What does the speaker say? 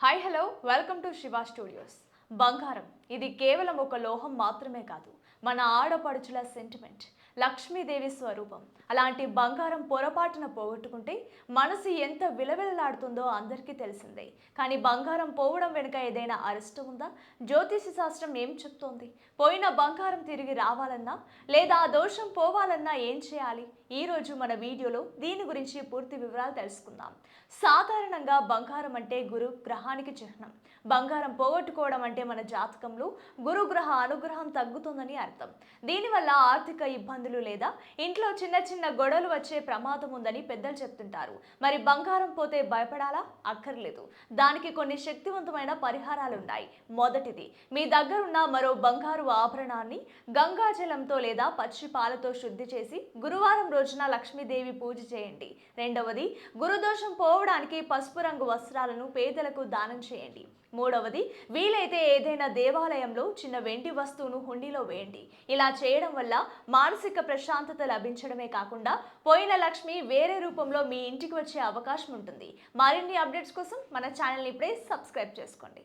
Hi hello welcome to Shiva studios. బంగారం ఇది కేవలం ఒక లోహం మాత్రమే కాదు, మన ఆడపడుచుల సెంటిమెంట్, లక్ష్మీదేవి స్వరూపం. అలాంటి బంగారం పొరపాటున పోగొట్టుకుంటే మనసు ఎంత విలవిలలాడుతుందో అందరికీ తెలిసిందే. కానీ బంగారం పోవడం వెనుక ఏదైనా అరిష్టం ఉందా? జ్యోతిష శాస్త్రం ఏం చెప్తోంది? పోయిన బంగారం తిరిగి రావాలన్నా లేదా ఆ దోషం పోవాలన్నా ఏం చేయాలి? ఈ రోజు మన వీడియోలో దీని గురించి పూర్తి వివరాలు తెలుసుకుందాం. సాధారణంగా బంగారం అంటే గురు గ్రహానికి చిహ్నం. బంగారం పోగొట్టుకోవడం అంటే మన జాతకంలో గురుగ్రహ అనుగ్రహం తగ్గుతుందని అర్థం. దీనివల్ల ఆర్థిక ఇబ్బందులు లేదా ఇంట్లో చిన్న చిన్న గొడవలు వచ్చే ప్రమాదం ఉందని పెద్దలు చెప్తుంటారు. మరి బంగారం పోతే భయపడాలా? అక్కర్లేదు. దానికి కొన్ని శక్తివంతమైన పరిహారాలు ఉన్నాయి. మొదటిది, మీ దగ్గరున్న మరో బంగారు ఆభరణాన్ని గంగాజలంతో లేదా పచ్చి పాలతో శుద్ధి చేసి గురువారం రోజున లక్ష్మీదేవి పూజ చేయండి. రెండవది, గురుదోషం పోవడానికి పసుపు రంగు వస్త్రాలను పేదలకు దానం చేయండి. మూడవది, వీలైతే ఏదైనా దేవాలయంలో చిన్న వెండి వస్తువును హుండీలో వేయండి. ఇలా చేయడం వల్ల మానసిక ప్రశాంతత లభించడమే కాకుండా పోయిన లక్ష్మి వేరే రూపంలో మీ ఇంటికి వచ్చే అవకాశం ఉంటుంది. మరిన్ని అప్డేట్స్ కోసం మన ఛానల్ని ఇప్పుడే సబ్స్క్రైబ్ చేసుకోండి.